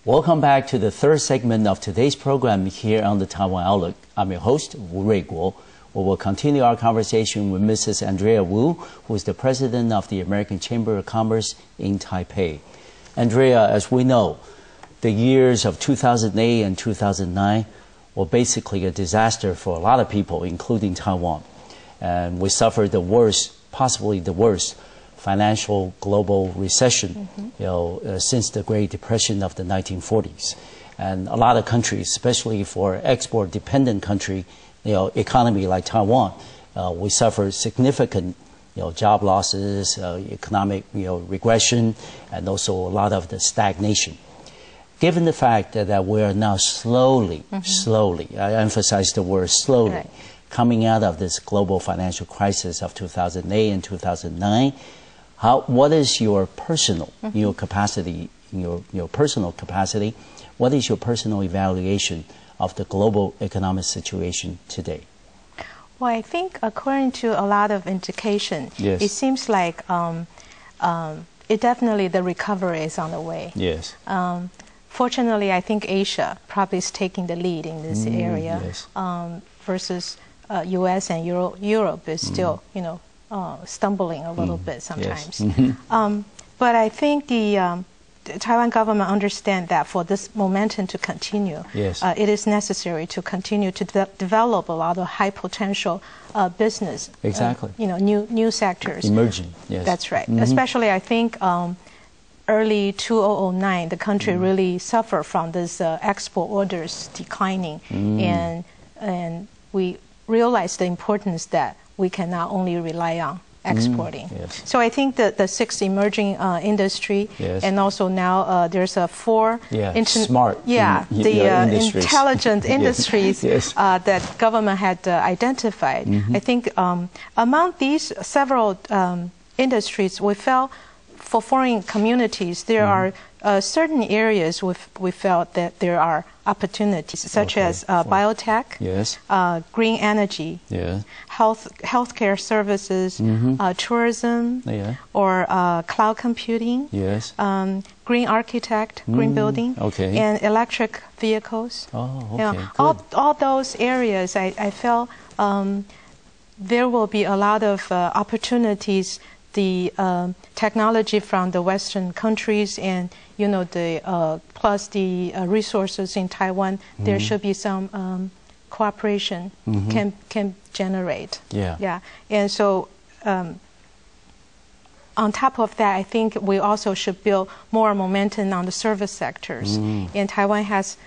Welcome back to the third segment of today's program here on the Taiwan Outlook. I'm your host, Wu Ruiguo. We will continue our conversation with Mrs. Andrea Wu, who is the president of the American Chamber of Commerce in Taipei. Andrea, as we know, the years of 2008 and 2009 were basically a disaster for a lot of people, including Taiwan. And we suffered the worst, possibly the worst, financial global recession, since the Great Depression of the 1940s. And a lot of countries, especially for export-dependent country, economy like Taiwan, we suffered significant, job losses, economic, regression, and also a lot of the stagnation. Given the fact that we are now slowly, I emphasize the word slowly, coming out of this global financial crisis of 2008 and 2009, what is your personal, your capacity, your personal capacity, what is your personal evaluation of the global economic situation today? Well, I think according to a lot of indication, it seems like it definitely the recovery is on the way. Yes. Fortunately, I think Asia probably is taking the lead in this area, versus U.S. and Europe is still, stumbling a little bit sometimes. But I think the Taiwan government understands that for this momentum to continue, it is necessary to continue to develop a lot of high potential business. Exactly. New sectors. Emerging. Yes. That's right. Especially, I think early 2009, the country really suffered from this export orders declining, and we realized the importance that we can not only rely on exporting. So I think that the 6 emerging industry, and also now there's a 4 smart intelligent industries that government had identified. I think among these several industries, we felt for foreign communities there are certain areas we felt that there are opportunities, such as biotech, green energy, healthcare services, tourism, or cloud computing, green architect, green building, and electric vehicles. All those areas, I felt there will be a lot of opportunities. The technology from the Western countries and plus the resources in Taiwan, there should be some cooperation can generate. And so on top of that, I think we also should build more momentum on the service sectors. And Taiwan has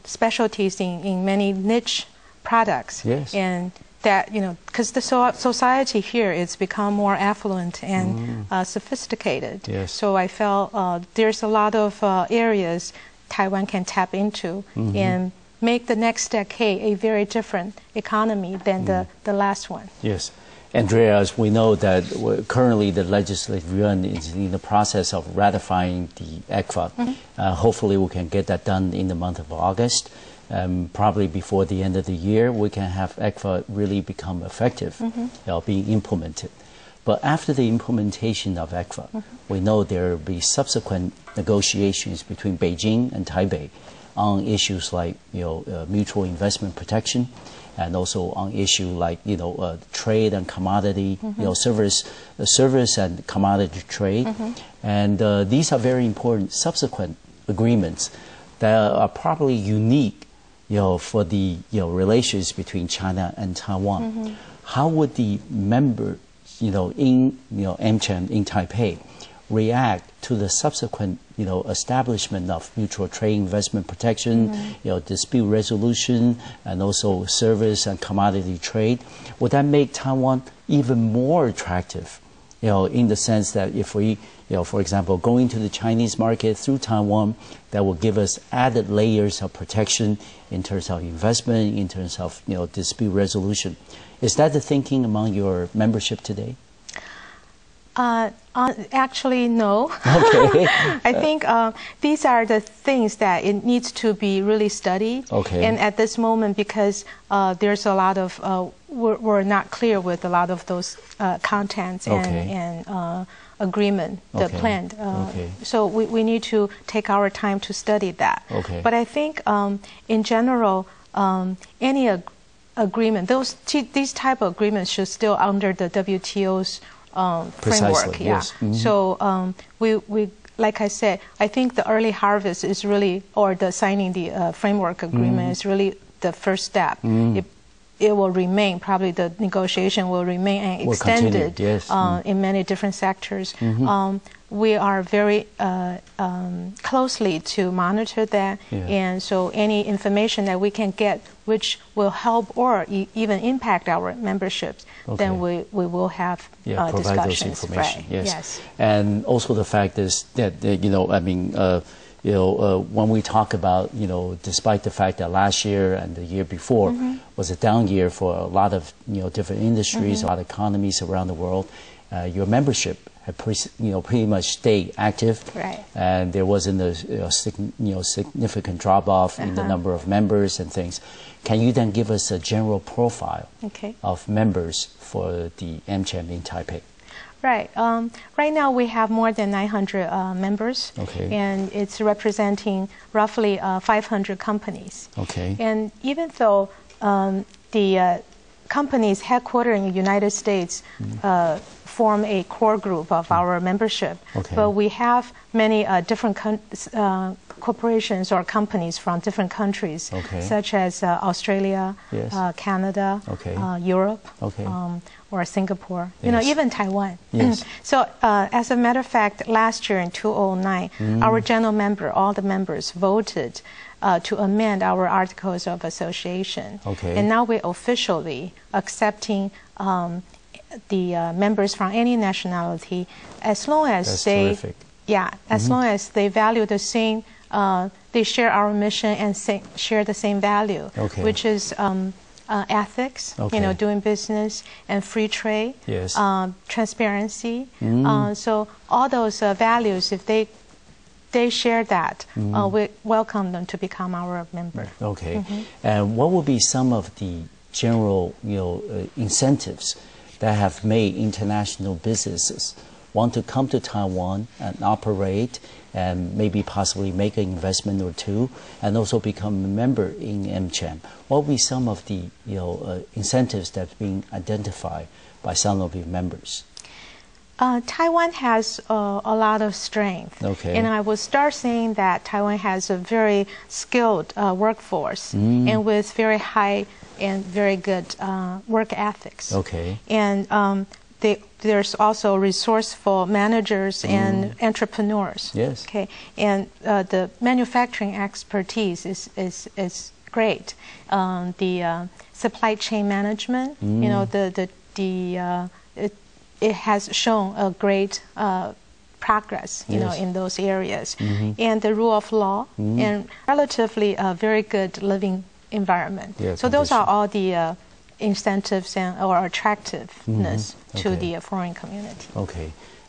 specialties in many niche products. And that, because the society here is become more affluent and sophisticated. So I felt there's a lot of areas Taiwan can tap into and make the next decade a very different economy than the last one. Yes. Andrea, as we know that currently the legislative yuan is in the process of ratifying the ECFA. Hopefully we can get that done in the month of August. Probably before the end of the year, we can have ECFA really become effective, being implemented. But after the implementation of ECFA, we know there will be subsequent negotiations between Beijing and Taipei on issues like mutual investment protection, and also on issue like trade and commodity, service and commodity trade, and these are very important subsequent agreements that are probably unique. For the relations between China and Taiwan, how would the members, in AmCham in Taipei, react to the subsequent, establishment of mutual trade investment protection, dispute resolution, and also service and commodity trade? Would that make Taiwan even more attractive? In the sense that if we, for example, going to the Chinese market through Taiwan, that will give us added layers of protection in terms of investment, in terms of, dispute resolution. Is that the thinking among your membership today? Actually, no. Okay. I think these are the things that it needs to be really studied. Okay. And at this moment, because there's a lot of, we're not clear with a lot of those contents and agreement, the plan. So we need to take our time to study that. Okay. But I think in general, any agreement, these type of agreements should still under the WTO's framework. Yeah. Yes. Mm-hmm. So we like I said, I think the early harvest is really, or the signing the framework agreement is really the first step. It will remain, probably the negotiation will remain and extended in many different sectors. We are very closely to monitor that, and so any information that we can get which will help or even impact our memberships, then we will have provide discussions. those information. Right. Yes. And also the fact is that when we talk about, despite the fact that last year and the year before was a down year for a lot of, different industries, a lot of economies around the world, your membership had pretty much stayed active. Right. And there wasn't a significant drop-off in the number of members and things. Can you then give us a general profile of members for the AmCham in Taipei? Right. Right now we have more than 900 members, and it's representing roughly 500 companies. And even though the companies headquartered in the United States form a core group of our membership, but we have many different corporations or companies from different countries, such as Australia, Canada, Europe, or Singapore, even Taiwan. So as a matter of fact, last year in 2009, our general member, all the members voted to amend our Articles of Association. And now we're officially accepting the members from any nationality as long as long as they value the same, they share our mission and share the same value, which is ethics, doing business and free trade, transparency. So all those values, if they share that, we welcome them to become our member. And what would be some of the general, incentives that have made international businesses want to come to Taiwan and operate and maybe possibly make an investment or two and also become a member in AmCham? What would be some of the incentives that have been identified by some of your members? Taiwan has a lot of strength, and I will start saying that Taiwan has a very skilled workforce and with very high and very good work ethics. And there's also resourceful managers and entrepreneurs. And the manufacturing expertise is great. The supply chain management, it has shown a great progress, in those areas. And the rule of law and relatively very good living environment. So those are all the incentives or attractiveness to the foreign community.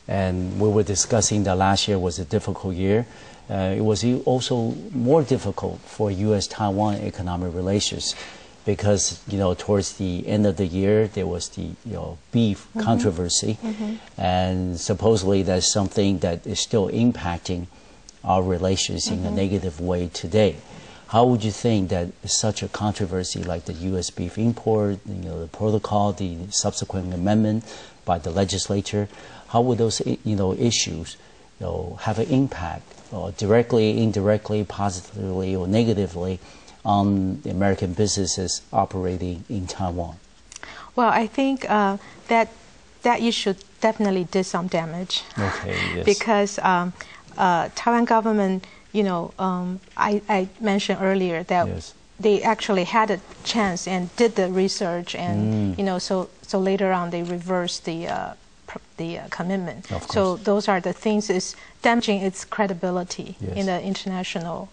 And we were discussing that last year was a difficult year. It was also more difficult for U.S.-Taiwan economic relations because, towards the end of the year, there was the, beef controversy. And supposedly that's something that is still impacting our relations in a negative way today. How would you think that such a controversy like the U.S. beef import, the protocol, the subsequent amendment by the legislature, how would those, issues, have an impact, directly, indirectly, positively, or negatively on the American businesses operating in Taiwan? Well, I think that issue definitely did some damage. Because Taiwan government, I mentioned earlier that they actually had a chance and did the research, and so later on they reversed the commitment. So those are the things is damaging its credibility in the international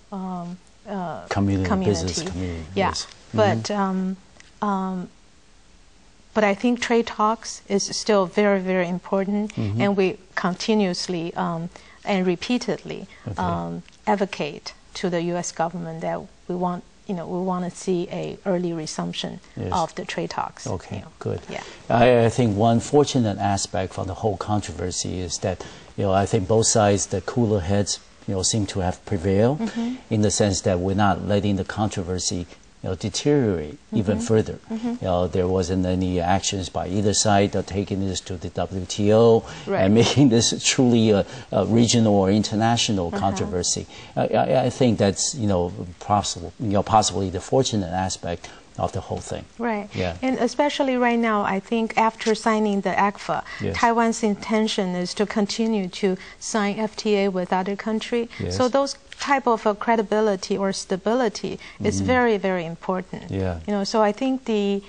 community. Business community. But But I think trade talks is still very, very important, and we continuously and repeatedly advocate to the U.S. government that we want to see a early resumption of the trade talks. Okay, good. Yeah. I think one fortunate aspect from the whole controversy is that, I think both sides, the cooler heads, seem to have prevailed in the sense that we're not letting the controversy deteriorate even further. There wasn't any actions by either side of taking this to the WTO and making this truly a regional or international controversy. I think that's possibly the fortunate aspect of the whole thing. Right. Yeah. And especially right now, I think after signing the ACFA, Taiwan's intention is to continue to sign FTA with other countries. So those type of credibility or stability is very, very important. Yeah. So I think the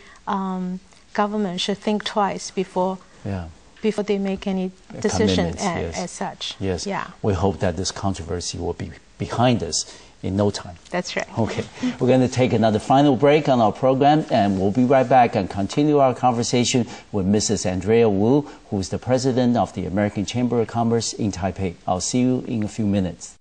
government should think twice before they make any decision as such. Yes. Yeah. We hope that this controversy will be behind us in no time. That's right. Okay. We're going to take another final break on our program, and we'll be right back and continue our conversation with Mrs. Andrea Wu, who is the president of the American Chamber of Commerce in Taipei. I'll see you in a few minutes.